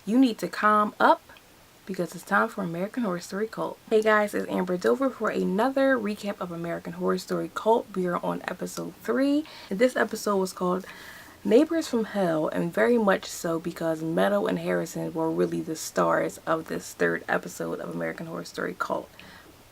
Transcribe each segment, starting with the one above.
you need to calm up because it's time for American Horror Story Cult. Hey guys, it's Amber Dover for another recap of American Horror Story Cult. We are on episode 3, and this episode was called Neighbors from Hell, and very much so because Meadow and Harrison were really the stars of this third episode of American Horror Story Cult.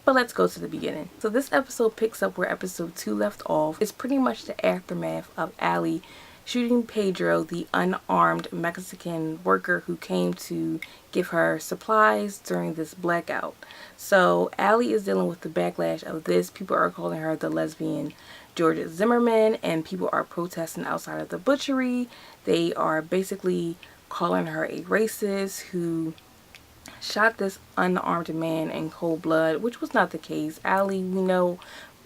But let's go to the beginning. So this episode picks up where episode 2 left off. It's pretty much the aftermath of Allie shooting Pedro, the unarmed Mexican worker who came to give her supplies during this blackout. So Allie is dealing with the backlash of this. People are calling her the lesbian George Zimmerman, and people are protesting outside of the butchery. They are basically calling her a racist who shot this unarmed man in cold blood, which was not the case. Allie, we know,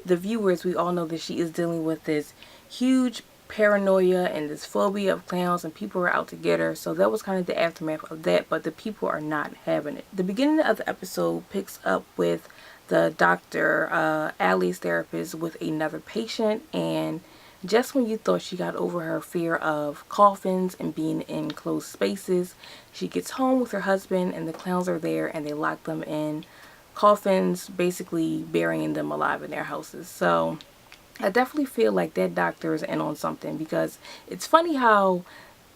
the viewers, we all know that she is dealing with this huge paranoia and this phobia of clowns, and people are out to get her. So that was kind of the aftermath of that, but the people are not having it. The beginning of the episode picks up with the doctor, Allie's therapist, with another patient, and just when you thought she got over her fear of coffins and being in closed spaces, she gets home with her husband and the clowns are there and they lock them in coffins, basically burying them alive in their houses. So I definitely feel like that doctor is in on something, because it's funny how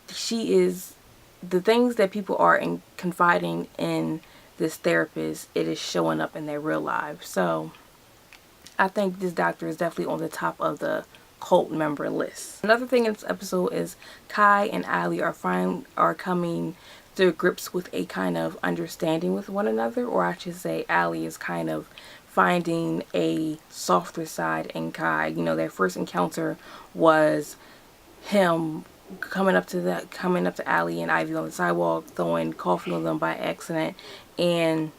she is, the things that people are confiding in this therapist, it is showing up in their real lives. So I think this doctor is definitely on the top of the cult member list. Another thing in this episode is Kai and Allie are coming to grips with a kind of understanding with one another, or I should say Allie is kind of finding a softer side in Kai. You know, their first encounter was him coming up to Allie and Ivy on the sidewalk, throwing coffee on them by accident, and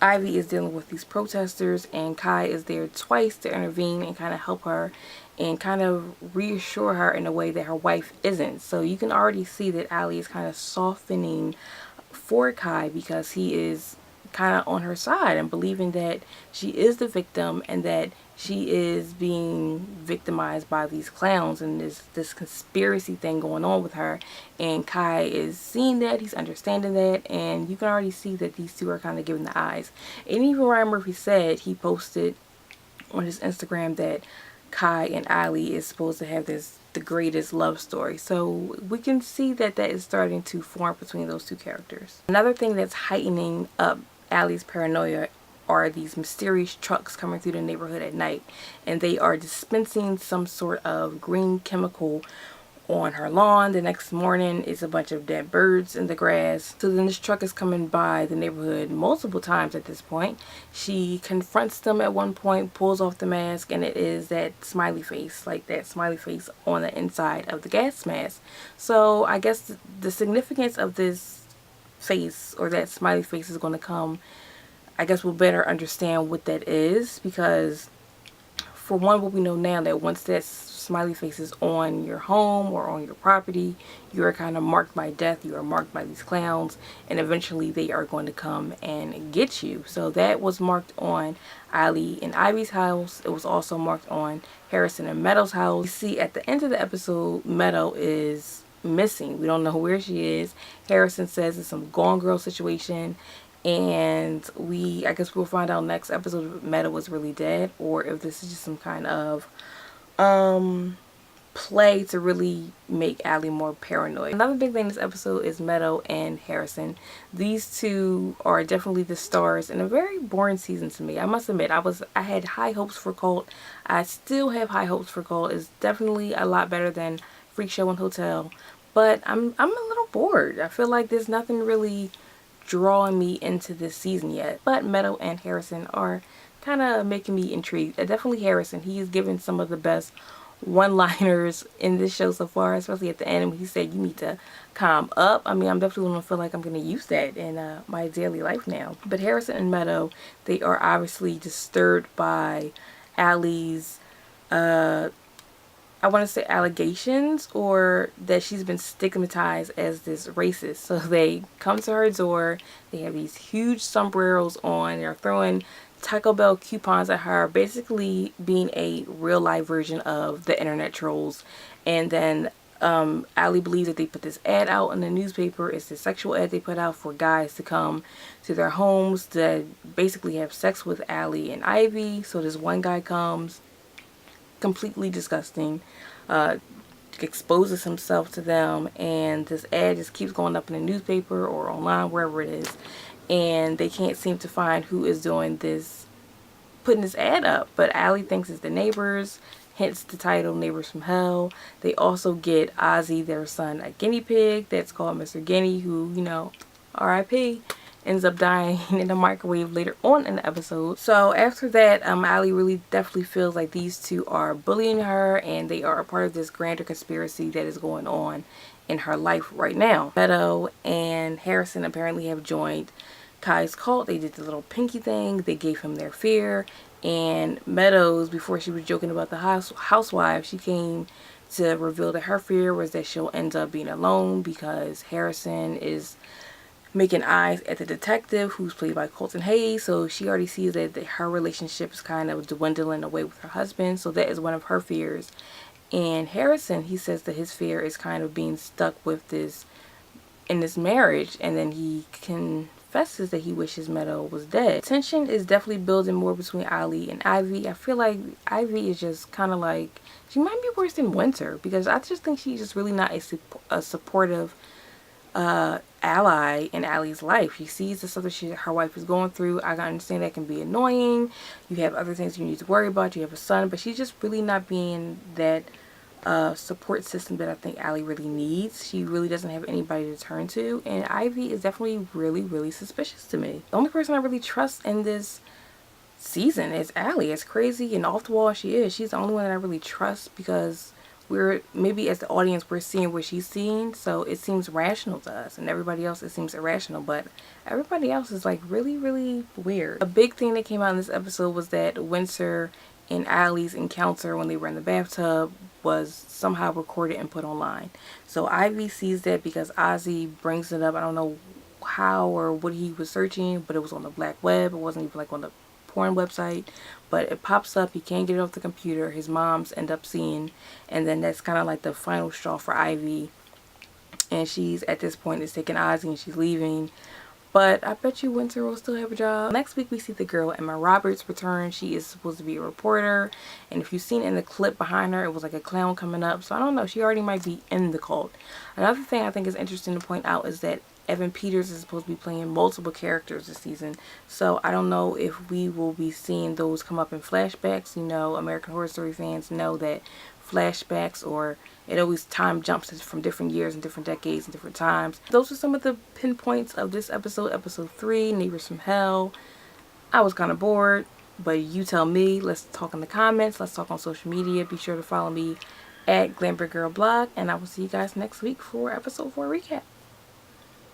Ivy is dealing with these protesters, and Kai is there twice to intervene and kind of help her and kind of reassure her in a way that her wife isn't. So you can already see that Allie is kind of softening for Kai, because he is kind of on her side and believing that she is the victim and that she is being victimized by these clowns and this conspiracy thing going on with her. And Kai is seeing that, he's understanding that, and you can already see that these two are kind of giving the eyes. And even Ryan Murphy said, he posted on his Instagram that Kai and Allie is supposed to have the greatest love story. So we can see that that is starting to form between those two characters. Another thing that's heightening up Allie's paranoia are these mysterious trucks coming through the neighborhood at night, and they are dispensing some sort of green chemical on her lawn. The next morning is a bunch of dead birds in the grass. So then this truck is coming by the neighborhood multiple times at this point. She confronts them at one point, pulls off the mask, and it is that smiley face, like that smiley face on the inside of the gas mask. So I guess the significance of this face, or that smiley face, is going to come, I guess we'll better understand what that is, because for one, what we know now, that once that smiley face is on your home or on your property, you are kind of marked by death. You are marked by these clowns, and eventually they are going to come and get you. So that was marked on Allie and Ivy's house. It was also marked on Harrison and Meadow's house. You see at the end of the episode, Meadow is missing. We don't know where she is. Harrison says it's some Gone Girl situation, and I guess we'll find out next episode if Meadow was really dead, or if this is just some kind of play to really make Allie more paranoid. Another big thing in this episode is Meadow and Harrison. These two are definitely the stars in a very boring season to me. I must admit, I had high hopes for Cult. I still have high hopes for Cult. It's definitely a lot better than Freak Show and Hotel, but I'm a little bored. I feel like there's nothing really drawing me into this season yet. But Meadow and Harrison are kind of making me intrigued. Definitely Harrison. He is giving some of the best one-liners in this show so far, especially at the end when he said you need to calm up. I mean, I'm definitely going to feel like I'm going to use that in my daily life now. But Harrison and Meadow, they are obviously disturbed by Allie's I want to say allegations, or that she's been stigmatized as this racist. So they come to her door, they have these huge sombreros on, they're throwing Taco Bell coupons at her, basically being a real life version of the internet trolls. And then Allie believes that they put this ad out in the newspaper. It's the sexual ad they put out for guys to come to their homes to basically have sex with Allie and Ivy. So this one guy comes, completely disgusting, exposes himself to them, and this ad just keeps going up in the newspaper or online, wherever it is, and they can't seem to find who is doing this, putting this ad up. But Allie thinks it's the neighbors, hence the title Neighbors from Hell. They also get Ozzy, their son, a guinea pig that's called Mr. Guinea, who, you know, R.I.P., ends up dying in the microwave later on in the episode. So after that, Allie really definitely feels like these two are bullying her, and they are a part of this grander conspiracy that is going on in her life right now. Meadow and Harrison apparently have joined Kai's cult. They did the little pinky thing. They gave him their fear. And Meadows, before she was joking about the housewife, she came to reveal that her fear was that she'll end up being alone because Harrison is making eyes at the detective, who's played by Colton Hayes. So she already sees that her relationship is kind of dwindling away with her husband. So that is one of her fears. And Harrison, he says that his fear is kind of being stuck with this, in this marriage. And then he confesses that he wishes Meadow was dead. Tension is definitely building more between Allie and Ivy. I feel like Ivy is just kind of like, she might be worse than Winter, because I just think she's just really not a supportive ally in Allie's life. She sees the stuff that her wife is going through. I can understand that can be annoying. You have other things you need to worry about. You have a son, but she's just really not being that support system that I think Allie really needs. She really doesn't have anybody to turn to, and Ivy is definitely really suspicious to me. The only person I really trust in this season is Allie. As crazy and off the wall she is, she's the only one that I really trust, because we're, maybe as the audience, we're seeing what she's seeing, so it seems rational to us, and everybody else, it seems irrational. But everybody else is like really weird. A big thing that came out in this episode was that Winter and Allie's encounter when they were in the bathtub was somehow recorded and put online. So Ivy sees that because Ozzy brings it up. I don't know how or what he was searching, but it was on the black web. It wasn't even like on the porn website, but it pops up. He can't get it off the computer. His mom's end up seeing, and then that's kind of like the final straw for Ivy, and she's at this point is taking Ozzy and she's leaving. But I bet you Winter will still have a job. Next week we see the girl Emma Roberts return. She is supposed to be a reporter, and if you've seen in the clip behind her, it was like a clown coming up. So I don't know, she already might be in the cult. Another thing I think is interesting to point out is that Evan Peters is supposed to be playing multiple characters this season. So I don't know if we will be seeing those come up in flashbacks. You know, American Horror Story fans know that flashbacks, or it always time jumps from different years and different decades and different times. Those are some of the pinpoints of this episode, episode 3, Neighbors from Hell. I was kind of bored, but you tell me. Let's talk in the comments. Let's talk on social media. Be sure to follow me at Glamber Girl Blog, and I will see you guys next week for episode 4 recap.